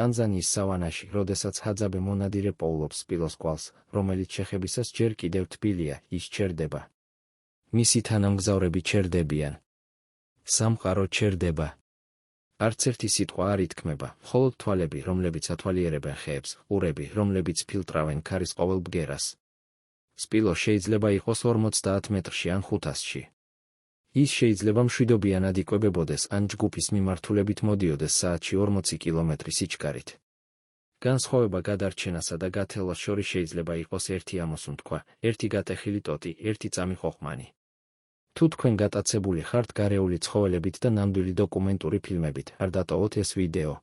ტანზანიის სავანაში, როდესაც ჰაძაბე მონადირე პოულობს სპილოს კვალს, რომელიც შეხებისას ჯერ კიდევ თბილია, ის ჩერდება. მისი თანამგზავრები ჩერდებიან. სამყარო ჩერდება. არც ერთი სიტყვა არ ითქმება, მხოლოდ თვალები, რომლებიც ათვალიერებენ ხეებს, ყურები, რომლებიც ფილტრავენ ქარის ყოველ ბგერას. სპილო შეიძლება იყოს 50 მეტრში ან 500-ში. ის შეიძლება მშვიდობიანად იკვებებოდეს ან ჯგუფის მიმართულებით მოდიოდეს საათში 40 კილომეტრის სიჩქარით. განსხვავება გადარჩენასა და გათელვას შორის შეიძლება იყოს ერთი ამოსუნთქვა, ერთი გატეხილი ტოტი, ერთი წამი ხოხმანი. თუ თქვენ გატაცებული ხართ გარეული ცხოველებით და ნამდვილი დოკუმენტური ფილმებით, არ დატოვოთ ეს ვიდეო.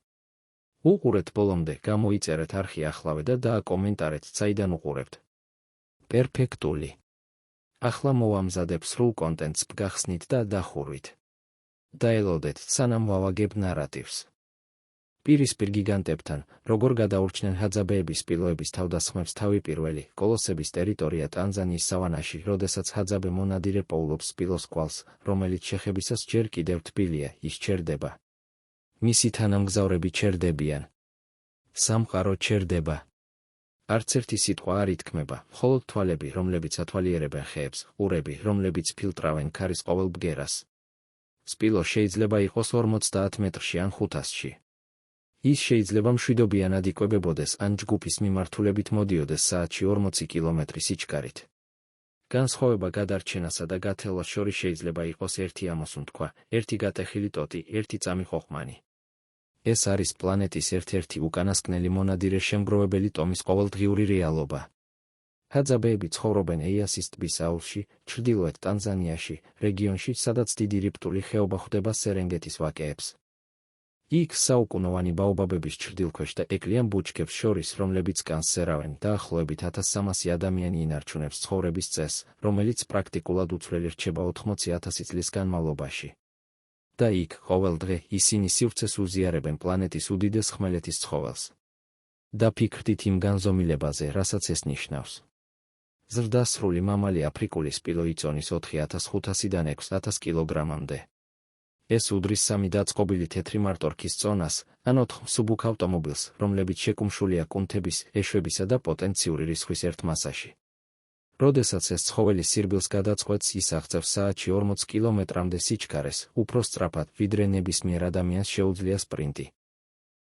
უყურეთ ბოლომდე, გამოიწერეთ არხი ახლავე და დააკომენტარეთ, საიდან უყურებთ. პერფექტული. ახლა მოვამზადებ სრულ კონტენტს გახსნით და დახურვით. დაელოდეთ, სანამ ვავაგებ ნარატივს. პირისპირ გიგანტებთან, როგორ გადაურჩნენ ჰაძაბეების სპილოების თავდასხმებს თავი პირველი, კოლოსების ტერიტორია ტანზანიის სავანაში, როდესაც ჰაძაბე მონადირე პოულობს სპილოს კვალს, რომელიც შეხებისას ჯერ კიდევ თბილია, ის ჩერდება. მისი თანამგზავრები ჩერდებიან. სამყარო ჩერდება. არც ერთი სიტყვა არ ითქმება, მხოლოდ თვალები, რომლებიც ათვალიერებენ ხეებს, ყურები, რომლებიც ფილტრავენ ქარის ყოველ ბგერას. სპილო შეიძლება იყოს 50 მეტრში ან 500-ში. ის შეიძლება მშვიდობიანად იკვებებოდეს ან ჯგუფის მიმართულებით მოდიოდეს საათში 40 კილომეტრის სიჩქარით. განსხვავება გადარჩენასა და გათელვას შორის შეიძლება იყოს ერთი ამოსუნთქვა, ერთი გატეხილი ტოტი, ერთი წამი ხოხმანი. ეს არის პლანეტის ერთ-ერთი უკანასკნელი მონადირე შემგროვებელი ტომის ყოველდღიური რეალობა. ჰაძაბეები ცხოვრობენ ეიასის ტბის აუზში, ჩრდილოეთ ტანზანიაში, რეგიონში, სადაც დიდი რიფტული ხეობა ხვდება სერენგეთის ვაკეებს. იქ საუკუნოვანი ბაობაბების ჩრდილქვეშ და ეკლიან ბუჩქებს შორის, რომლებიც კანს სერავენ, დაახლოებით 1300 ადამიანი ინარჩუნებს ცხოვრების წესს, რომელიც პრაქტიკულად უცვლელი რჩება 80,000 წლის განმავლობაში. და იქ, ყოველ დღე, ისინი სივრცეს უზიარებენ პლანეტის უდიდეს ხმელეთის ცხოველს. დაფიქრდით იმ განზომილებაზე, რასაც ეს ნიშნავს. ზრდასრული მამალი აფრიკული სპილო იწონის 4500-დან 6000 კილოგრამამდე. ეს უდრის 3 დაწყობილი თეთრი მარტორქის წონას, ან 4 მსუბუქ ავტომობილს, რომლებიც შეკუმშულია კუნთების, ეშვებისა და პოტენციური რიცხვის ერთ მასაში. როდესაც ეს ცხოველი სირბილს გადაწყვეტს, ის აღწევს საათში 40 კილომეტრამდე სიჩქარეს, უფრო სწრაფად, ვიდრე ნებისმიერ ადამიანს შეუძლია სპრინტი.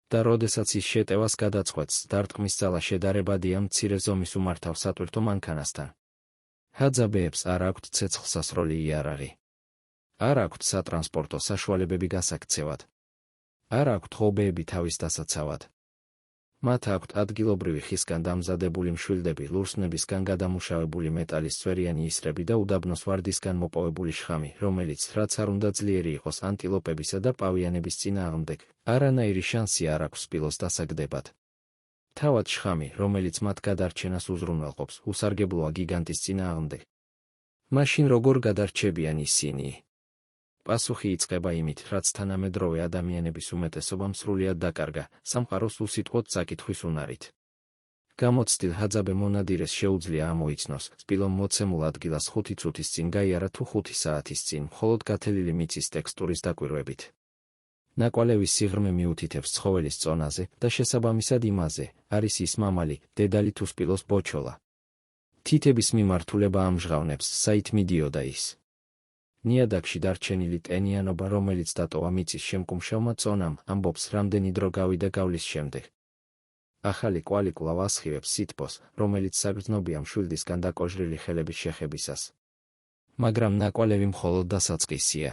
და როდესაც ის შეტევას გადაწყვეტს, დარტყმის ძალა შედარებადია მცირე ზომის უმართავ სატვირთო მანქანასთან. ჰაძაბეებს არ აქვთ ცეცხლსასროლი იარაღი. არ აქვთ სატრანსპორტო საშუალებები გასაქცევად. არ აქვთ ღობეები თავის დასაცავად. მათ აქვთ ადგილობრივი ხისგან დამზადებული მშვილდები, ლურსმნებისგან გადამუშავებული მეტალის წვერიანი ისრები და უდაბნოს ვარდისგან მოპოვებული შხამი, რომელიც, რაც არ უნდა ძლიერი იყოს ანტილოპებისა და პავიანების წინააღმდეგ, არანაირი შანსი არ აქვს სპილოს დასაგდებად. თავად შხამი, რომელიც მათ გადარჩენას უზრუნველყოფს, უსარგებლოა გიგანტის წინააღმდეგ. მაშინ როგორ გადარჩებიან ისინი? პასუხი იწყება იმით, რაც თანამედროვე ადამიანების უმეტესობამ სრულიად დაკარგა, სამყაროს უსიტყვოდ საკითხვის უნარით. გამოცდილ ჰაძაბე მონადირეს შეუძლია ამოიცნოს, სპილომ მოცემულ ადგილას 5 წუთის წინ გაიარა თუ 5 საათის წინ, მხოლოდ გათელილი მიწის ტექსტურის დაკვირვებით. ნაკვალევის სიღრმე მიუთითებს ცხოველის წონაზე და შესაბამისად იმაზე, არის ის მამალი, დედალი თუ სპილოს ბოჩოლა. თითების მიმართულება ამჟღავნებს, საით მიდიოდა ის. ნიადაგში დარჩენილი ტენიანობა, რომელიც დატოვა მიწის შემკუმშავმა წონამ, ამბობს, რამდენი დრო გავიდა გავლის შემდეგ. ახალი კვალი კვლავ ასხივებს სითბოს, რომელიც საგრძნობია მშვილდისგან დაკოჟრილი ხელების შეხებისას. მაგრამ ნაკვალევი მხოლოდ დასაწყისია.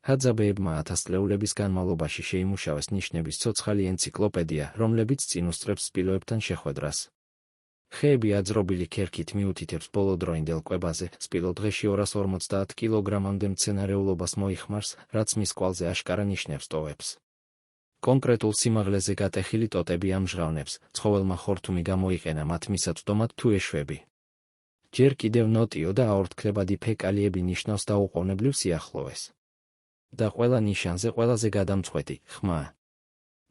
ჰაძაბეებმა 1000 წლეულების განმავლობაში შეიმუშავეს ნიშნების ცოცხალი ენციკლოპედია, რომლებიც წინ უსწრებს სპილოებთან შეხვედრას. ხეები აძრობილი ქერქით მიუთითებს ბოლოდროინდელ კვებაზე, სპილო დღეში 250 კილოგრამამდე მცენარეულობას მოიხმარს, რაც მის კვალზე აშკარა ნიშნებს ტოვებს. კონკრეტულ სიმაღლეზე გატეხილი ტოტები ამჟღავნებს, ცხოველმა ხორთუმი გამოიყენა მათ მისაწვდომად თუ ეშვები. ჯერ კიდევ ნოტიო და აორთქლებადი ფეკალიები ნიშნავს დაუყოვნებლივ სიახლოვეს. და ყველა ნიშანზე ყველაზე გადამწყვეტი, ხმა.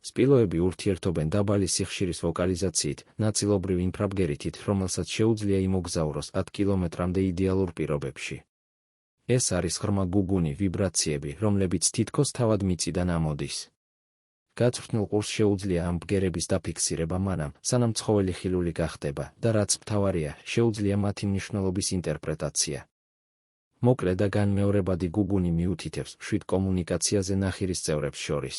სპილოები ურთიერთობენ დაბალი სიხშირის ვოკალიზაციით, ნაწილობრივ ინფრაბგერითით, რომელსაც შეუძლია იმოგზაუროს 10 კილომეტრამდე იდეალურ პირობებში. ეს არის ღრმა გუგუნი ვიბრაციები, რომლებიც თითქოს თავად მიწიდან ამოდის. გაწვრთნილ ყურს შეუძლია ამ ბგერების დაფიქსირება მანამ, სანამ ცხოველი ხილული გახდება და რაც მთავარია, შეუძლია მათი მნიშვნელობის ინტერპრეტაცია. მოკლე და განმეორებადი გუგუნი მიუთითებს მშვიდ კომუნიკაციაზე ნახირის წევრებს შორის.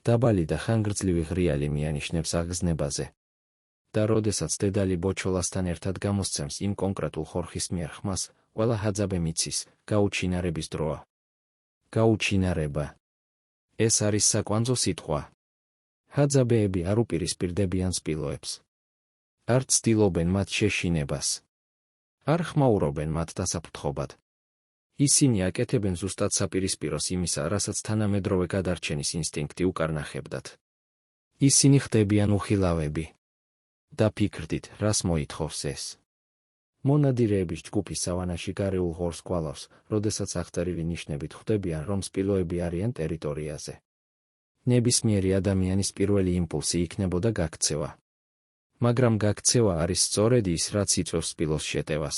დაბალი და ხანგრძლივი ღრიალი მიანიშნებს აღგზნებაზე. და როდესაც დედალი ბოჩოლასთან ერთად გამოსცემს იმ კონკრეტულ ხორხის მიერ ხმას, ყველა ჰაძაბე მიცის, გაუჩინარების დროა. გაუჩინარება. ეს არის საკვანძო სიტყვა. ჰაძაბეები არ უპირისპირდებიან სპილოებს. არ ცდილობენ მათ შეშინებას. არ ხმაურობენ მათ დასაფრთხობად. ისინი აკეთებენ ზუსტად საპირისპიროს იმისა, რასაც თანამედროვე გადარჩენის ინსტინქტი უკარნახებდათ. ისინი ხდებიან უხილავები. დაფიქრდით, რას მოითხოვს ეს. მონადირეების ჯგუფი სავანაში გარეულ ღორს გვალავს, როდესაც აღწერილი ნიშნებით ხვდებიან, რომ სპილოები არიან ტერიტორიაზე. ნებისმიერი ადამიანის პირველი იმპულსი იქნებოდა გაქცევა. მაგრამ გაქცევა არის სწორედ ის, რაც იწვევს სპილოს შეტევას.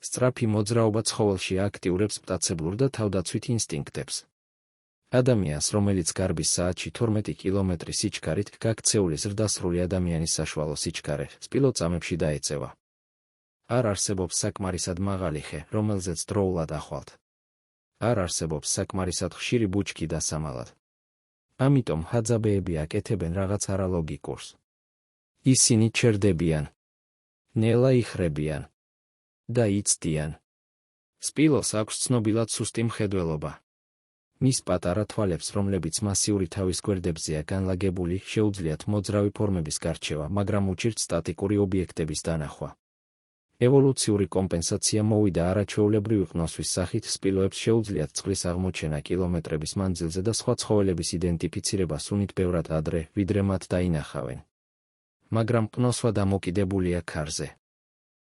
სწრაფი მოძრაობა ცხოველში აქტიურებს მტაცებლურ და თავდაცვით ინსტინქტებს. ადამიანს, რომელიც გარბის საათში 12 კილომეტრი სიჩქარით გაქცეული ზრდასრული ადამიანის საშუალო სიჩქარე, სპილო წამებში დაეწევა. არ არსებობს საკმარისად მაღალი ხე, რომელზეც დროულად ახვალთ. არ არსებობს საკმარისად ხშირი ბუჩქი დასამალად. ამიტომ ჰაძაბეები აკეთებენ რაღაც არალოგიკურს. ისინი ჩერდებიან. ნელა იხრებიან. და იცდიან. სპილოს აქვს ცნობილად სუსტი მხედველობა. მის პატარა თვალებს, რომლებიც მასიური თავის გვერდებზეა განლაგებული, შეუძლიათ მოძრავი ფორმების გარჩევა, მაგრამ უჭირთ სტატიკური ობიექტების დანახვა. ევოლუციური კომპენსაცია მოვიდა არაჩვეულებრივი ყნოსვის სახით, სპილოებს შეუძლიათ წყლის აღმოჩენა კილომეტრების მანძილზე და სხვა ცხოველების იდენტიფიცირება სუნით ბევრად ადრე, ვიდრე მათ დაინახავენ. მაგრამ ყნოსვა დამოკიდებულია ქარზე.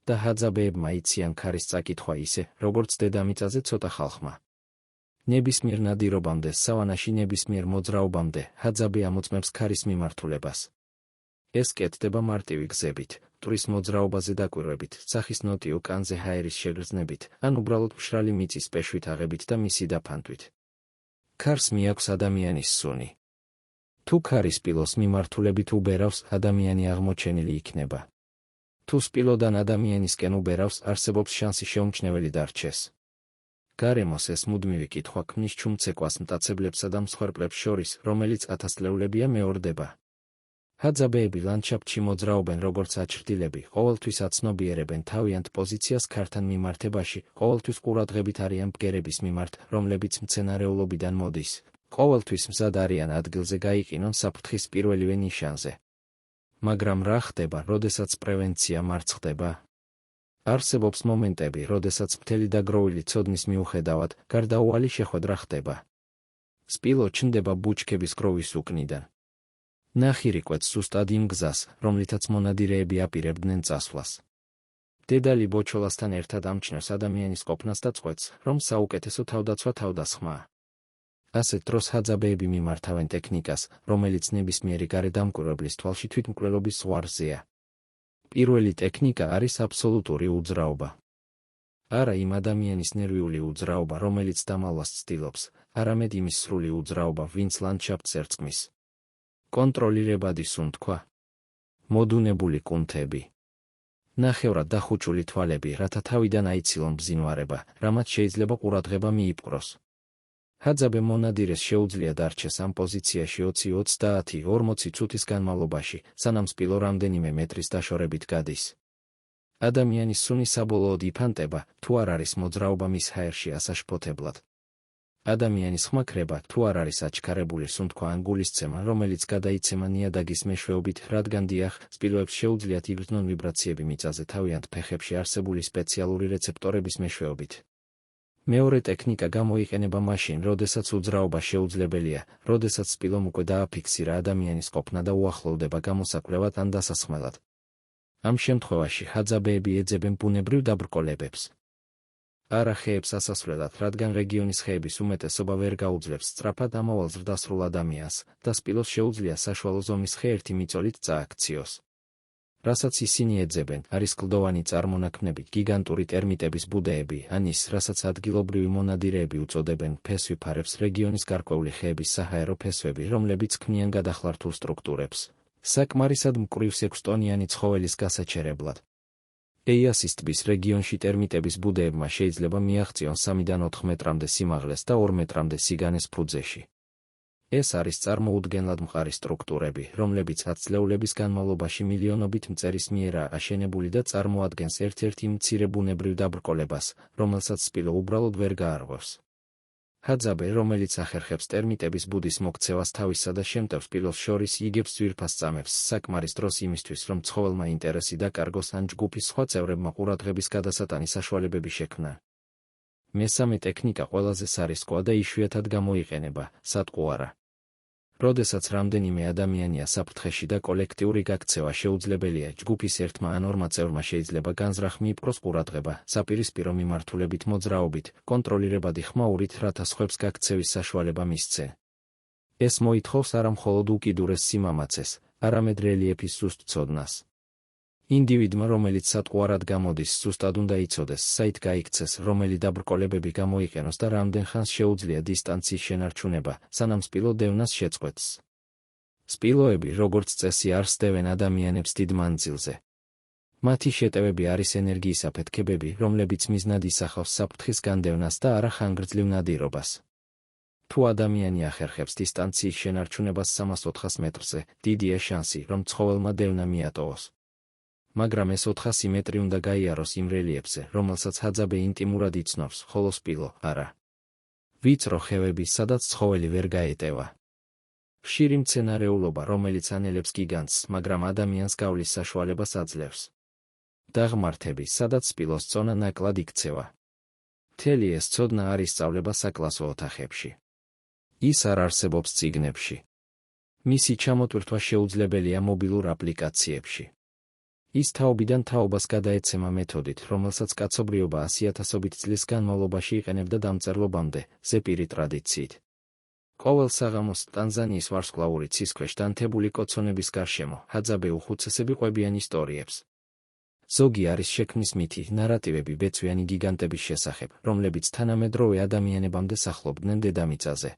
და ჰაძაბეებმა იციან ქარის წაკითხვა ისე, როგორც დედამიწაზე ცოტა ხალხმა. ნებისმიერ ნადირობამდე, სავანაში ნებისმიერ მოძრაობამდე, ჰაძაბე ამოწმებს ქარის მიმართულებას. ეს კეთდება მარტივი გზებით, მტვრის მოძრაობაზე დაკვირვებით, სახის ნოტიო კანზე ჰაერის შეგრძნებით, ან უბრალოდ მშრალი მიწის პეშვით აღებით და მისი დაფანტვით. ქარს მიაქვს ადამიანის სუნი. თუ ქარი სპილოს მიმართულებით უბერავს, ადამიანი აღმოჩენილი იქნება. თუ სპილოდან ადამიანისკენ უბერავს, არსებობს შანსი შეუმჩნეველი დარჩეს. გარემოს ეს მუდმივი კითხვა ქმნის ჩუმცეკვას მტაცებლებსა და მსხვერპლებს შორის, რომელიც ათასწლეულებია მეორდება. ჰაძაბეები ლანდშაფტში მოძრაობენ როგორც აჩრდილები, ყოველთვის აცნობიერებენ თავიანთ პოზიციას ქართან მიმართებაში, ყოველთვის ყურადღებით არიან ბგერების მიმართ, რომლებიც მცენარეულობიდან მოდის, ყოველთვის მზად არიან ადგილზე გაიყინონ საფრთხის პირველივე ნიშანზე. მაგრამ რა ხდება, როდესაც პრევენცია მარცხდება? არსებობს მომენტები, როდესაც მთელი დაგროვილი ცოდნის მიუხედავად, გარდაუვალი შეხვედრა ხდება. სპილო ჩნდება ბუჩქების გროვის უკნიდან. ნახირი კვეთს ზუსტად იმ გზას, რომლითაც მონადირეები აპირებდნენ წასვლას. დედალი ბოჩოლასთან ერთად ამჩნევს ადამიანის ყოფნას და წყვეტს, რომ საუკეთესო თავდაცვა თავდასხმაა. ასეთ დროს ჰაძაბეები მიმართავენ ტექნიკას, რომელიც ნებისმიერი გარედამკვირვებლის თვალში თვითმკვლელობის ზღვარზეა. პირველი ტექნიკა არის აბსოლუტური უძრაობა. არა იმ ადამიანის ნერვიული უძრაობა, რომელიც დამალვას ცდილობს, არამედ იმის სრული უძრაობა, ვინც ლანდშაფტს ერწყმის. კონტროლირებადი სუნთქვა. მოდუნებული კუნთები. ნახევრად დახუჭული თვალები, რათა თავიდან აიცილონ ბზინვარება, რამაც შეიძლება ყურადღება მიიპყროს. ჰაძაბე მონადირეს შეუძლია დარჩეს ამ პოზიციაში 20-30-40 წუთის განმავლობაში, სანამ სპილო რამდენიმე მეტრის დაშორებით გადის. ადამიანის სუნი საბოლოოდ იფანტება, თუ არ არის მოძრაობა მის ჰაერში ასაშფოთებლად. ადამიანის ხმაქრება, თუ არ არის აჩქარებული სუნთქვა ან გულისცემა, რომელიც გადაიცემა ნიადაგის მეშვეობით, რადგან დიახ, სპილოებს შეუძლიათ იგრძნონ ვიბრაციები მიწაზე თავიანთ ფეხებში არსებული სპეციალური რეცეპტორების მეშვეობით. მეორე ტექნიკა გამოიყენება მაშინ, როდესაც უძრაობა შეუძლებელია, როდესაც სპილომ უკვე დააფიქსირა ადამიანის ყოფნა და უახლოვდება გამოსაკვლევად ან დასასხმელად. ამ შემთხვევაში ჰაძაბეები ეძებენ ბუნებრივ დაბრკოლებებს. არა ხეებს ასასვლელად, რადგან რეგიონის ხეების უმეტესობა ვერ გაუძლებს სწრაფად ამავალ ზრდასრულ ადამიანს და სპილოს შეუძლია საშუალო ზომის ხე ერთი მიწოლით წააქციოს. რასაც ისინი ეძებენ, არის კლდოვანი წარმონაქმნები, გიგანტური ტერმიტების ბუდეები, ან ის, რასაც ადგილობრივი მონადირეები უწოდებენ, ფესვიფარებს, რეგიონის გარკვეული ხეების საჰაერო ფესვები, რომლებიც ქმნიან გადახლართულ სტრუქტურებს, საკმარისად მკვრივ 6 ტონიანი ცხოველის გასაჩერებლად. ეიასის ტბის რეგიონში ტერმიტების ბუდეებმა შეიძლება მიაღწიონ 3-დან 4 მეტრამდე სიმაღლეს და 2 მეტრამდე სიგანეს ფუძეში. ეს არის წარმოუდგენლად მყარი სტრუქტურები, რომლებიც ათწლეულების განმავლობაში მილიონობით მწერის მიერაა აშენებული და წარმოადგენს ერთ-ერთ იმ მცირე ბუნებრივ დაბრკოლებას, რომელსაც სპილო უბრალოდ ვერ გაარღვევს. ჰაძაბე, რომელიც ახერხებს ტერმიტების ბუდის მოქცევას თავისა და შემტევ სპილოს შორის, იგებს ძვირფას წამებს საკმარის დროს იმისთვის, რომ ცხოველმა ინტერესი დაკარგოს ან ჯგუფის სხვა წევრებმა ყურადღების გადასატანის საშუალებები შექმნან. მესამე ტექნიკა ყველაზე სარისკოა და იშვიათად გამოიყენება, სატყუარა. როდესაც რამდენიმე ადამიანია საფრთხეში და კოლექტიური გაქცევა შეუძლებელია, ჯგუფის ერთმა ან ორმა წევრმა შეიძლება განზრახ მიიპყროს ყურადღება, საპირისპირო მიმართულებით მოძრაობით, კონტროლირებადი ხმაურით, რათა სხვებს გაქცევის საშუალება მისცენ. ეს მოითხოვს არა მხოლოდ უკიდურეს სიმამაცეს, არამედ რელიეფის ზუსტ ცოდნას. ინდივიდმა, რომელიც სატყუარად გამოდის, ზუსტად უნდა იცოდეს, საით გაიქცეს, რომელი დაბრკოლებები გამოიყენოს და რამდენ ხანს შეუძლია დისტანციის შენარჩუნება, სანამ სპილო დევნას შეწყვეტს. სპილოები, როგორც წესი, არ სდევენ ადამიანებს დიდ მანძილზე. მათი შეტევები არის ენერგიის აფეთქებები, რომლებიც მიზნად ისახავს საფრთხის განდევნას და არა ხანგრძლივ ნადირობას. თუ ადამიანი ახერხებს დისტანციის შენარჩუნებას 300-400 მეტრზე, დიდია შანსი, რომ ცხოველმა დევნა მიატოვოს. მაგრამ ეს 400 მეტრი უნდა გაიაროს იმ რელიეფზე, რომელსაც ჰაძაბე ინტიმურად იცნობს, ხოლო სპილო არა. ვიწრო ხევები, სადაც ცხოველი ვერ გაეტევა. ხშირი მცენარეულობა, რომელიც ანელებს გიგანტს, მაგრამ ადამიანს გავლის საშუალებას აძლევს. დაღმართები, სადაც სპილოს წონა ნაკლად იქცევა. მთელი ეს ცოდნა არ ისწავლება საკლასო ოთახებში. ის არ არსებობს წიგნებში. მისი ჩამოტვირთვა შეუძლებელია მობილურ აპლიკაციებში. ის თაობიდან თაობას გადაეცემა მეთოდით, რომელსაც კაცობრიობა 100,000 წლის განმავლობაში იყენებდა დამწერლობამდე, ზეპირი ტრადიციით. ყოველ საღამოს ტანზანიის ვარსკვლავური ცის ქვეშ დანთებული კოცონების გარშემო, ჰაძაბე უხუცესები ყვებიან ისტორიებს. ზოგი არის შექმნის მითი, ნარატივები ბეწვიანი გიგანტების შესახებ, რომლებიც თანამედროვე ადამიანებამდე სახლობდნენ დედამიწაზე.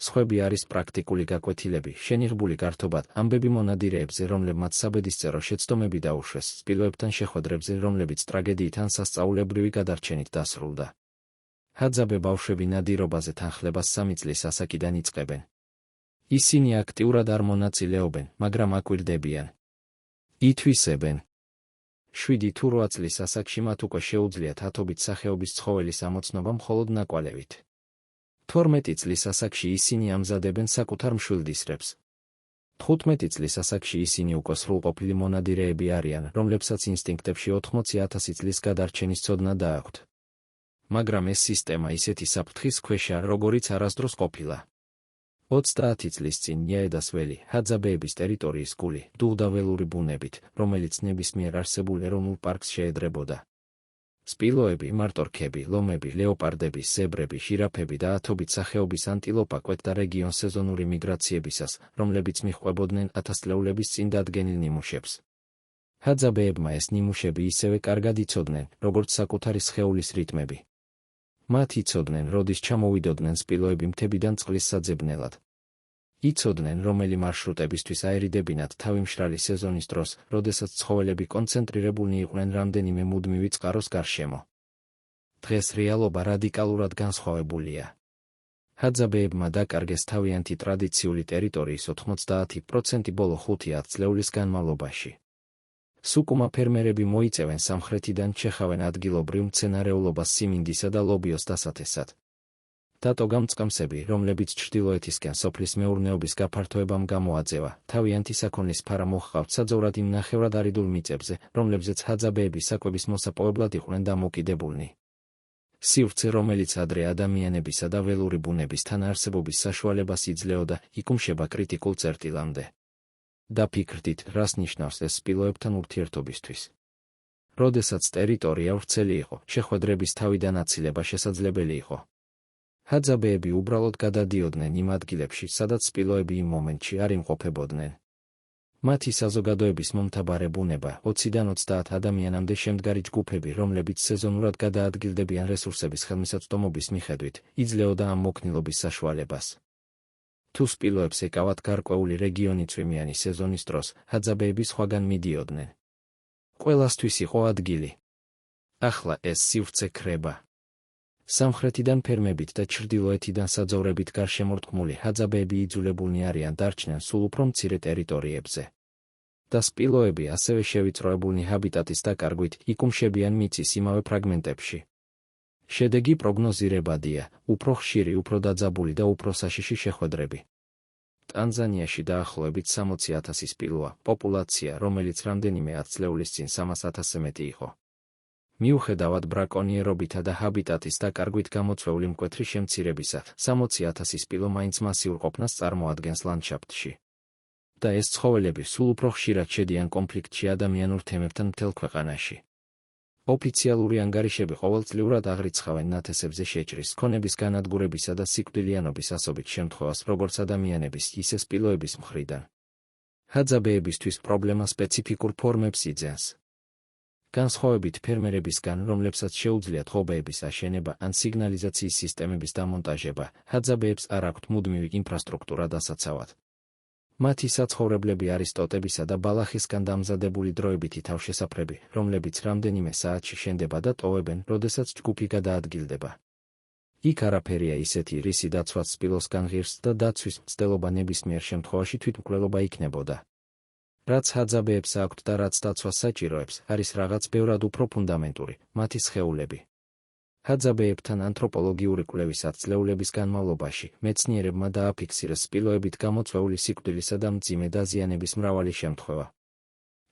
სხვები არის პრაქტიკული გაკვეთილები, შენიღბული გართობად, ამბები მონადირეებზე, რომლებმაც საბედისწერო შეცდომები დაუშვეს, სპილოებთან შეხვედრებზე, რომლებიც ტრაგედიით ან სასწაულებრივი გადარჩენით დასრულდა. ჰაძაბე ბავშვები ნადირობაზე თანხლებას 3 წლის ასაკიდან იწყებენ. ისინი აქტიურად არ მონაწილეობენ, მაგრამ აკვირდებიან. ითვისებენ. 7 თუ 8 წლის ასაკში მათ უკვე შეუძლიათ ათობით სახეობის ცხოველის ამოცნობა მხოლოდ ნაკვალევით. 12 წლის ასაკში ისინი ამზადებენ საკუთარ მშვილდისრებს. 15 წლის ასაკში ისინი უკვე სრულყოფილი მონადირეები არიან, რომლებსაც ინსტინქტებში 80,000 წლის გადარჩენის ცოდნა დააქვთ. მაგრამ ეს სისტემა ისეთი საფრთხის ქვეშაა, როგორიც არასდროს ყოფილა. 30 წლის წინ იაედას ველი, ჰაძაბეების ტერიტორიის გული, დუღდა ველური ბუნებით, რომელიც ნებისმიერ არსებულ ეროვნულ პარკს შეედრებოდა. სპილოები, მარტორქები, ლომები, ლეოპარდები, ზებრები, ჟირაფები და ათობით სახეობის ანტილოპა კვეთდა რეგიონს სეზონური მიგრაციებისას, რომლებიც მიჰყვებოდნენ ათასწლეულების წინ დადგენილ ნიმუშებს. ჰაძაბეებმა ეს ნიმუშები ისევე კარგად იცოდნენ, როგორც საკუთარი სხეულის რიტმები. მათ იცოდნენ, როდის ჩამოვიდოდნენ სპილოები მთებიდან წყლის საძებნელად. იცოდნენ, რომელი მარშრუტებისთვის აერიდებინათ თავი მშრალი სეზონის დროს, როდესაც ცხოველები კონცენტრირებულნი იყვნენ რამდენიმე მუდმივი წყაროს გარშემო. დღეს რეალობა რადიკალურად განსხვავებულია. ჰაძაბეებმა დაკარგეს თავიანთი ტრადიციული ტერიტორიის 90% ბოლო 5-10 წლეულის განმავლობაში. სუკუმა ფერმერები მოიწევენ სამხრეთიდან, ჩეხავენ ადგილობრივ მცენარეულობას სიმინდისა და ლობიოს დასათესად. დატო გამწყემსები, რომლებიც ჩრდილოეთისკენ სოფლის მეურნეობის გაფართოებამ გამოაძევა, თავიანთი საქონლის ფარა მოჰყავთ საძოვრად იმ ნახევრად არიდულ მიწებზე, რომლებზეც ჰაძაბეები საკვების მოსაპოვებლად იყვნენ დამოკიდებულნი. სივრცე, რომელიც ადრე ადამიანებისა და ველური ბუნების თანაარსებობის საშუალებას იძლეოდა, იკუმშება კრიტიკულ წერტილამდე. დაფიქრდით, რას ნიშნავს ეს სპილოებთან ურთიერთობისთვის. როდესაც ტერიტორია ვრცელი იყო, შეხვედრების თავიდან აცილება შესაძლებელი იყო. ჰაძაბეები უბრალოდ გადადიოდნენ იმ ადგილებში, სადაც სპილოები იმ მომენტში არ იმყოფებოდნენ. მათი საზოგადოების მომთაბარე ბუნება 20-დან 30 ადამიანამდე შემდგარი ჯგუფები, რომლებიც სეზონურად გადაადგილდებიან რესურსების ხელმისაწვდომობის მიხედვით, იძლეოდა ამ მოქნილობის საშუალებას. თუ სპილოებს ეკავათ გარკვეული რეგიონი წვიმიანი სეზონის დროს, ჰაძაბეები სხვაგან მიდიოდნენ. ყველასთვის იყო ადგილი. ახლა ეს სივრცე ქრება. სამხრეთიდან ფერმებით და ჩრდილოეთიდან საძოვრებით გარშემორტყმული ჰაძაბეები იძულებულნი არიან დარჩნენ სულ უფრო მცირე ტერიტორიებზე. და სპილოები ასევე შევიწროებულნი ჰაბიტატის დაკარგვით იკუმშებიან მიწის იმავე ფრაგმენტებში. შედეგი პროგნოზირებადია, უფრო ხშირი, უფრო დაძაბული და უფრო საშიში შეხვედრები. ტანზანიაში დაახლოებით 60,000 სპილოა, პოპულაცია, რომელიც რამდენიმე ათწლეულის წინ 300,000-ზე მეტი იყო. მიუხედავად ბრაკონიერობითა და ჰაბიტატის დაკარგვით გამოწვეული მკვეთრი შემცირებისა, 60,000 სპილო მაინც მასიურ ყოფნას წარმოადგენს ლანდშაფტში. და ეს ცხოველები სულ უფრო ხშირად შედიან კონფლიქტში ადამიანურ თემებთან მთელ ქვეყანაში. ოფიციალური ანგარიშები ყოველწლიურად აღრიცხავენ ნათესებზე შეჭრის, ქონების განადგურებისა და სიკვდილიანობის ასობით შემთხვევას როგორც ადამიანების, ისე სპილოების მხრიდან. ჰაძაბეებისთვის პრობლემა სპეციფიკურ ფორმებს იძენს. განსხვავებით ფერმერებისგან, რომლებსაც შეუძლიათ ღობეების აშენება ან სიგნალიზაციის სისტემების დამონტაჟება, ჰაძაბეებს არ აქვთ მუდმივი ინფრასტრუქტურა დასაცავად. მათი საცხოვრებლები არის ტოტებისა და ბალახისგან დამზადებული დროებითი თავშესაფრები, რომლებიც რამდენიმე საათში შენდება და ტოვებენ, როდესაც ჯგუფი გადაადგილდება. იქ არაფერია ისეთი, რისი დაცვაც სპილოსგან ღირს და დაცვის მცდელობა ნებისმიერ შემთხვევაში თვითმკვლელობა იქნებოდა. რაც ჰაძაბეებს აქვთ და რაც დაცვას საჭიროებს, არის რაღაც ბევრად უფრო ფუნდამენტური, მათი სხეულები. ჰაძაბეებთან ანთროპოლოგიური კვლევის ათწლეულების განმავლობაში მეცნიერებმა დააფიქსირეს სპილოებით გამოწვეული სიკვდილისა და მძიმე დაზიანების მრავალი შემთხვევა.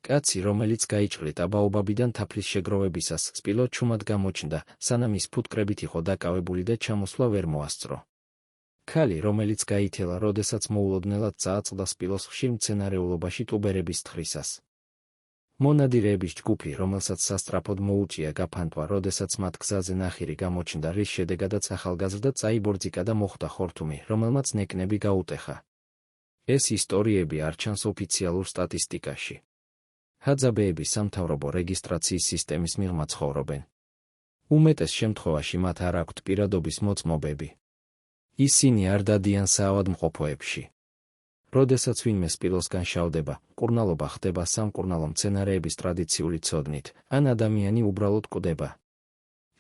კაცი, რომელიც გაიჭრით აბაობაბიდან თაფლის შეგროვებისას, სპილო ჩუმად გამოჩნდა, სანამ ის ფუტკრებით იყო დაკავებული და ჩამოსვლა ვერ მოასწრო. ქალი, რომელიც გაითელა, როდესაც მოულოდნელად წააწყდა სპილოს ხშირ მცენარეულობაში ტუბერების თხრისას. მონადირეების ჯგუფი, რომელსაც სასწრაფოდ მოუწია გაფანტვა, როდესაც მათ გზაზე ნახირი გამოჩნდა, რის შედეგადაც ახალგაზრდა წაიბორძიკა და მოხვდა ხორთუმი, რომელმაც ნეკნები გაუტეხა. ეს ისტორიები არ ჩანს ოფიციალურ სტატისტიკაში. ჰაძაბეები სამთავრობო რეგისტრაციის სისტემის მიღმა ცხოვრობენ. უმეტეს შემთხვევაში მათ არ აქვთ პირადობის მოწმობები. ისინი არ დადიან საავადმყოფოებში. როდესაც ვინმე სპილოსგან შავდება, მკურნალობა ხდება სამკურნალო მცენარეების ტრადიციული ცოდნით, ან ადამიანი უბრალოდ კვდება.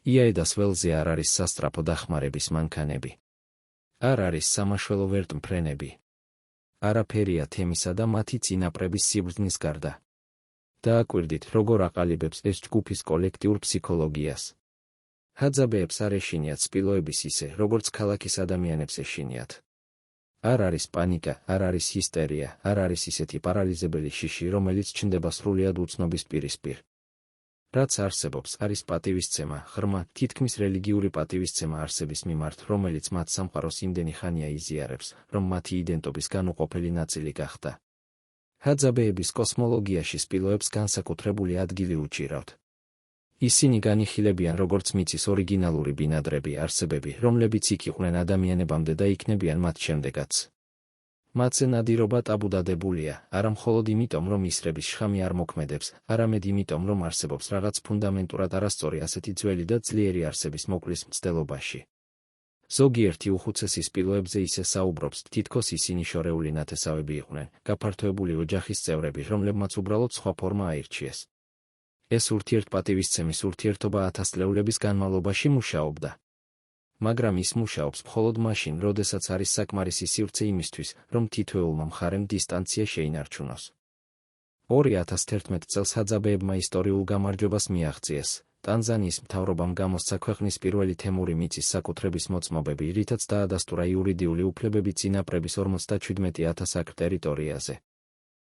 იაედას ველზე არ არის სასწრაფო დახმარების მანქანები. არ არის სამაშველო ვერტმფრენები. არაფერია თემისა და მათი წინაპრების სიბრძნის გარდა. დააკვირდით, როგორ აყალიბებს ეს ჯგუფის კოლექტიურ ფსიქოლოგიას. ჰაძაბეებს არ ეშინიათ სპილოების ისე, როგორც ქალაქის ადამიანებს ეშინიათ. არ არის პანიკა, არ არის ჰისტერია, არ არის ისეთი პარალიზებელი შიში, რომელიც ჩნდება სრულიად უცნობის პირისპირ. რაც არსებობს, არის პატივისცემა, ღრმა, თითქმის რელიგიური პატივისცემა არსების მიმართ, რომელიც მათ სამყაროს იმდენი ხანია იზიარებს, რომ მათი იდენტობის განუყოფელი ნაწილი გახდა. ჰაძაბეების კოსმოლოგიაში სპილოებს განსაკუთრებული ადგილი უჭირავთ. ისინი განიხილებიან როგორც მიწის ორიგინალური ბინადრები, არსებები, რომლებიც იქ იყვნენ ადამიანებამდე და იქნებიან მათ შემდეგაც. მათზე ნადირობა ტაბუდადებულია, არა მხოლოდ იმიტომ, რომ ისრების შხამი არ მოქმედებს, არამედ იმიტომ, რომ არსებობს რაღაც ფუნდამენტურად არასწორი ასეთი ძველი და ძლიერი არსების მოკვლის მცდელობაში. ზოგიერთი უხუცესი სპილოებზე ისე საუბრობს, თითქოს ისინი შორეული ნათესავები იყვნენ, გაფართოებული ოჯახის წევრები, რომლებმაც უბრალოდ სხვა ფორმა აირჩიეს. ეს ურთიერთპატივისცემის ურთიერთობა ათასწლეულების განმავლობაში მუშაობდა. მაგრამ ის მუშაობს მხოლოდ მაშინ, როდესაც არის საკმარისი სივრცე იმისთვის, რომ თითოეულმა მხარემ დისტანცია შეინარჩუნოს. 2011 წელს ჰაძაბეებმა ისტორიულ გამარჯვებას მიაღწიეს. ტანზანიის მთავრობამ გამოსცა ქვეყნის პირველი თემური მიწის საკუთრების მოწმობები, რითაც დაადასტურა იურიდიული უფლებები წინაპრების 57,000 აკრ ტერიტორიაზე.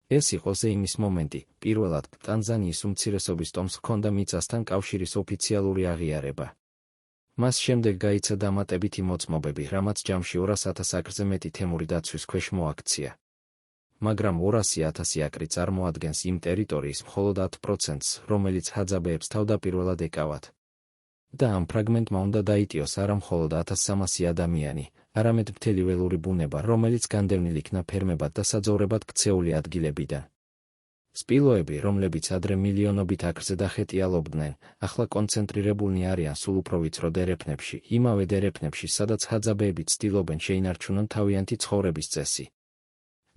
ეს იყო ზეიმის მომენტი, პირველად ტანზანიის უმცირესობის ტომს ჰქონდა მიწასთან კავშირის ოფიციალური აღიარება. მას შემდეგ გაიცა დამატებითი მოწმობები, რამაც ჯამში 200,000 აკრზე მეტი თემური დაცვის ქვეშ მოაქცია. მაგრამ 200,000 აკრი წარმოადგენს იმ ტერიტორიის მხოლოდ 10%-ს, რომელიც ჰაძაბეებს თავდაპირველად ეკავათ. და ამ ფრაგმენტმა უნდა დაიტიოს არა მხოლოდ 1300 ადამიანი, არამედ მთელი ველური ბუნება, რომელიც განდევნილ იქნა ფერმებად და საძოვრებად ქცეული ადგილებიდან. სპილოები, რომლებიც ადრე მილიონობით აკრზე დახეტიალობდნენ, ახლა კონცენტრირებულნი არიან სულ უფრო ვიწრო დერეფნებში, იმავე დერეფნებში, სადაც ჰაძაბეები ცდილობენ შეინარჩუნონ თავიანთი ცხოვრების წესი.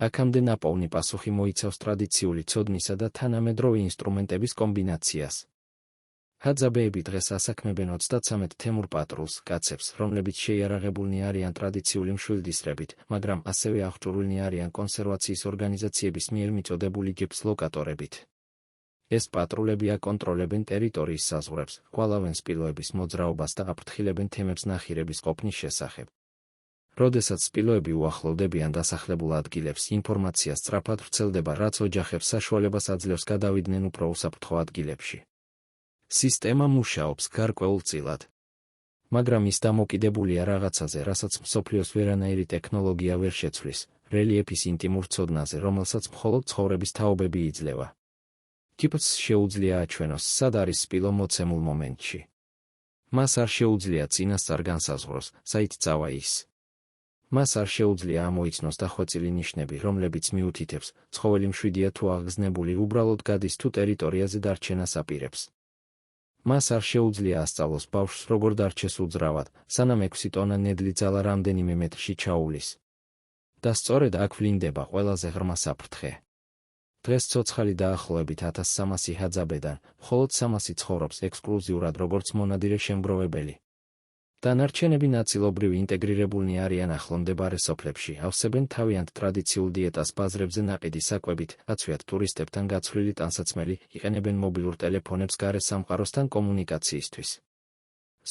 აქამდე ნაპოვნი პასუხი მოიცავს ტრადიციული ცოდნისა და თანამედროვე ინსტრუმენტების კომბინაციას. ჰაძაბეები დღეს ასაქმებენ 33 თემურ პატრულს, კაცებს, რომლებიც შეიარაღებულნი არიან ტრადიციული მშვილდისრებით, მაგრამ ასევე აღჭურვილნი არიან კონსერვაციის ორგანიზაციების მიერ მიწოდებული ჯიპს ლოკატორებით. ეს პატრულები აკონტროლებენ ტერიტორიის საზღვრებს, კვალავენ სპილოების მოძრაობას და აფრთხილებენ თემებს ნახირების ყოფნის შესახებ. როდესაც სპილოები უახლოვდებიან დასახლებულ ადგილებს, ინფორმაცია სწრაფად ვრცელდება, რაც ოჯახებს საშუალებას აძლევს გადავიდნენ უფრო უსაფრთხო ადგილებში. სისტემა მუშაობს გარკვეულწილად, მაგრამ ის დამოკიდებულია რაღაცაზე, რასაც მსოფლიოს ვერანაირი ტექნოლოგია ვერ შეცვლის, რელიეფის ინტიმურ ცოდნაზე, რომელსაც მხოლოდ ცხოვრების თაობები იძლევა. ჯიპს შეუძლია აჩვენოს, სად არის სპილო მოცემულ მომენტში. მას არ შეუძლია წინასწარ განსაზღვროს, საით წავა ის. მას არ შეუძლია ამოიცნოს დახვეწილი ნიშნები, რომლებიც მიუთითებს, ცხოველი მშვიდია თუ აღგზნებული, უბრალოდ გადის თუ ტერიტორიაზე დარჩენას აპირებს. მას არ შეუძლია ასწავლოს ბავშვს, როგორ დარჩეს უძრავად, სანამ 6 ტონა ნედლი ძალა რამდენიმე მეტრში ჩაუვლის. და სწორედ აქ ვლინდება ყველაზე ღრმა საფრთხე. დღეს ცოცხალი დაახლოებით 1300 ჰაძაბედან, მხოლოდ 300 ცხოვრობს ექსკლუზიურად როგორც მონადირე შემგროვებელი. დანარჩენები ნაწილობრივ ინტეგრირებულნი არიან ახლომდებარე სოფლებში, ავსებენ თავიანთ ტრადიციულ დიეტას ბაზრებზე ნაყიდი საკვებით, აცვიათ ტურისტებთან გაცვლილი ტანსაცმელი, იყენებენ მობილურ ტელეფონებს გარე სამყაროსთან კომუნიკაციისთვის.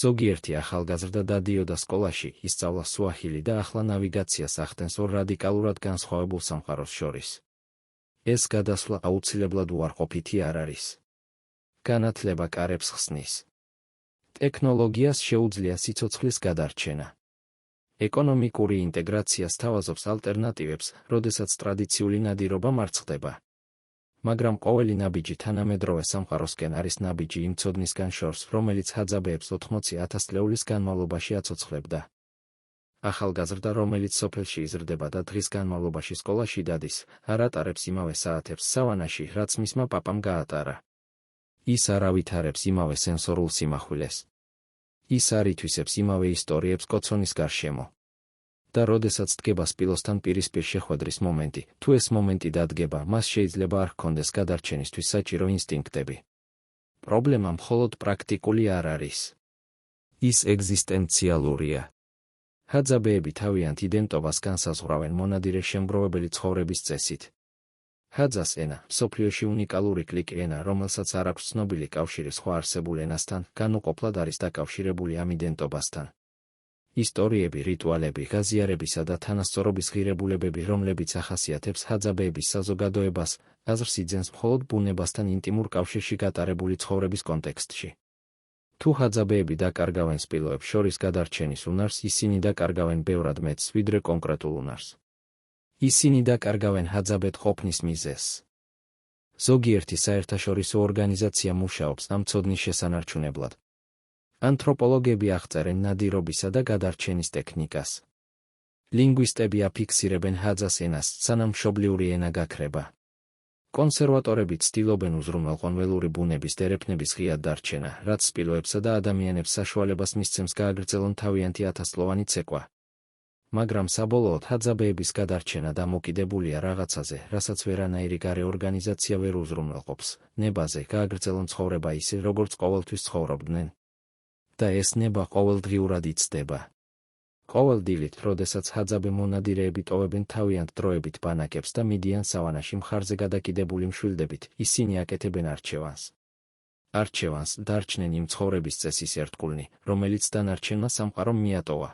ზოგიერთი ახალგაზრდა დადიოდა სკოლაში, ისწავლა სუაჰილი და ახლა ნავიგაციას ახდენს ორ რადიკალურად განსხვავებულ სამყაროს შორის. ეს გადასვლა აუცილებლად უარყოფითი არ არის. განათლება კარებს ხსნის. ტექნოლოგიას შეუძლია სიცოცხლის გადარჩენა. ეკონომიკური ინტეგრაცია სთავაზობს ალტერნატივებს, როდესაც ტრადიციული ნადირობა მარცხდება. მაგრამ ყოველი ნაბიჯი თანამედროვე სამყაროსკენ არის ნაბიჯი იმ ცოდნისგან შორს, რომელიც ჰაძაბეებს 80,000 წლეულის განმავლობაში აცოცხლებდა. ახალგაზრდა, რომელიც სოფელში იზრდება და დღის განმავლობაში სკოლაში დადის, არ ატარებს იმავე საათებს სავანაში, რაც მისმა პაპამ გაატარა. ის არ ავითარებს იმავე სენსორულ სიმახვილეს. ის არ ითვისებს იმავე ისტორიებს კოცონის გარშემო. და როდესაც დგება სპილოსთან პირისპირ შეხვედრის მომენტი, თუ ეს მომენტი დადგება, მას შეიძლება არ ჰქონდეს გადარჩენისთვის საჭირო ინსტინქტები. პრობლემა მხოლოდ პრაქტიკული არ არის. ის ეგზისტენციალურია. ჰაძაბეები თავიანთ იდენტობას განსაზღვრავენ მონადირე შემგროვებელი ცხოვრების წესით. ჰაძას ენა, მსოფლიოში უნიკალური კლიკ ენა, რომელსაც არ აქვს ცნობილი კავშირი სხვა არსებულ ენასთან, განუყოფლად არის დაკავშირებული ამ იდენტობასთან. ისტორიები, რიტუალები, ღაზიარებისა და თანასწორობის ღირებულებები, რომლებიც ახასიათებს ჰაძაბეების საზოგადოებას, აზრს იძენს მხოლოდ ბუნებასთან ინტიმურ კავშირში გატარებული ცხოვრების კონტექსტში. თუ ჰაძაბეები დაკარგავენ სპილოებს შორის გადარჩენის უნარს, ისინი დაკარგავენ ბევრად მეტს, ვიდრე კონკრეტულ უნარს. ისინი დაკარგავენ ჰაძაბედ ყოფნის მიზეზს. ზოგიერთი საერთაშორისო ორგანიზაცია მუშაობს ამ ცოდნის შესანარჩუნებლად. ანთროპოლოგები აღწერენ ნადირობისა და გადარჩენის ტექნიკას. ლინგვისტები აფიქსირებენ ჰაძას ენას, სანამ მშობლიური ენა გაქრება. კონსერვატორები ცდილობენ უზრუნველყონველური ბუნების დერეფნების ღიად დარჩენა, რაც სპილოებსა და ადამიანებს საშუალებას მისცემს გააგრძელონ თავიანთი ათასწლოვანი ცეკვა. მაგრამ საბოლოოდ ჰაძაბეების გადარჩენა დამოკიდებულია რაღაცაზე, რასაც ვერანაირი გარე ორგანიზაცია ვერ უზრუნველყოფს, ნებაზე გააგრძელონ ცხოვრება ისე, როგორც ყოველთვის ცხოვრობდნენ. და ეს ნება ყოველდღიურად იცდება. ყოველ დილით, როდესაც ჰაძაბე მონადირეები ტოვებენ თავიანთ დროებით ბანაკებს და მიდიან სავანაში მხარზე გადაკიდებული მშვილდებით, ისინი აკეთებენ არჩევანს. არჩევანს დარჩნენ იმ ცხოვრების წესის ერთგულნი, რომელიც დანარჩენმა სამყარომ მიატოვა.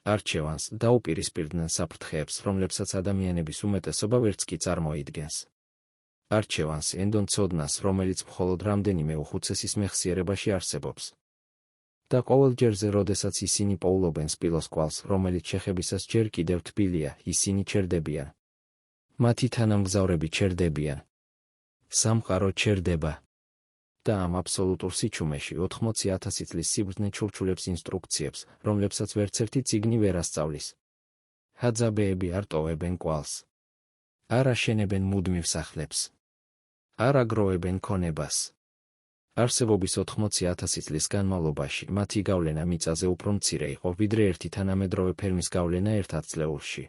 არჩევანს დაუპირისპირდნენ საფრთხეებს, რომლებსაც ადამიანების უმეტესობა ვერც კი წარმოიდგენს. არჩევანს ენდონ ცოდნას, რომელიც მხოლოდ რამდენიმე უხუცესის მეხსიერებაში არსებობს. და ყოველ ჯერზე, როდესაც ისინი პოულობენ სპილოს კვალს, რომელიც შეხებისას ჯერ კიდევ თბილია, ისინი ჩერდებიან. მათი თანამგზავრები ჩერდებიან. სამყარო ჩერდება. და ამ აბსოლუტურ სიჩუმეში 80,000 წლის სიბრძნე ჩურჩულებს ინსტრუქციებს, რომლებსაც ვერცერთი წიგნი ვერ ასწავლის. ჰაძაბეები არ ტოვებენ კვალს. არ აშენებენ მუდმივ სახლებს. არ აგროვებენ ქონებას. არსებობის 80,000 წლის განმავლობაში მათი გავლენა მიწაზე უფრო მცირე იყო, ვიდრე ერთი თანამედროვე ფერმის გავლენა ერთ ათწლეულში.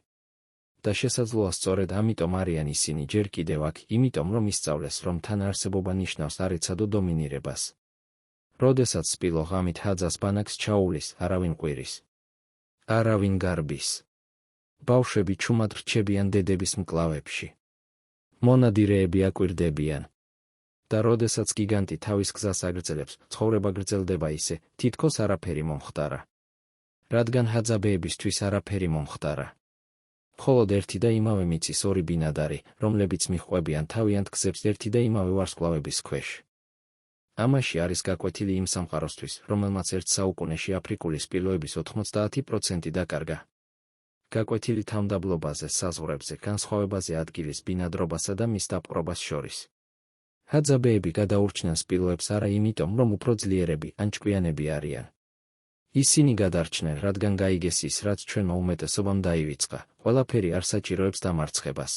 და შესაძლოა სწორედ ამიტომ არიან ისინი ჯერ კიდევ აქ, იმიტომ რომ ისწავლეს, რომ თან არსებობა ნიშნავს არეცადო დომინირებას. როდესაც სპილო ღამით ჰაძას ბანაკს ჩაუვლის, არავინ ყვირის. არავინ გარბის. ბავშვები ჩუმად რჩებიან დედების მკლავებში. მონადირეები აკვირდებიან. და როდესაც გიგანტი თავის გზას აგრძელებს, ცხოვრება გრძელდება ისე, თითქოს არაფერი მომხდარა. რადგან ჰაძაბეებისთვის არაფერი მომხდარა. მხოლოდ ერთი და იმავე მიწის ორი ბინადარი, რომლებიც მიჰყვებიან თავიანთ გზებს ერთი და იმავე ვარსკვლავების ქვეშ. ამაში არის გაკვეთილი იმ სამყაროსთვის, რომელმაც ერთ საუკუნეში აფრიკული სპილოების 90% დაკარგა. გაკვეთილი თავმდაბლობაზე, საზღვრებზე, განსხვავებაზე ადგილის ბინადრობასა და მის დაპყრობას შორის. ჰაძაბეები გადაურჩნენ სპილოებს არა იმიტომ, რომ უფრო ძლიერები ან ჭკვიანები არიან. ისინი გადარჩნენ, რადგან გაიგეს ის, რაც ჩვენმა უმეტესობამ დაივიწყა, ყველაფერი არ საჭიროებს დამარცხებას.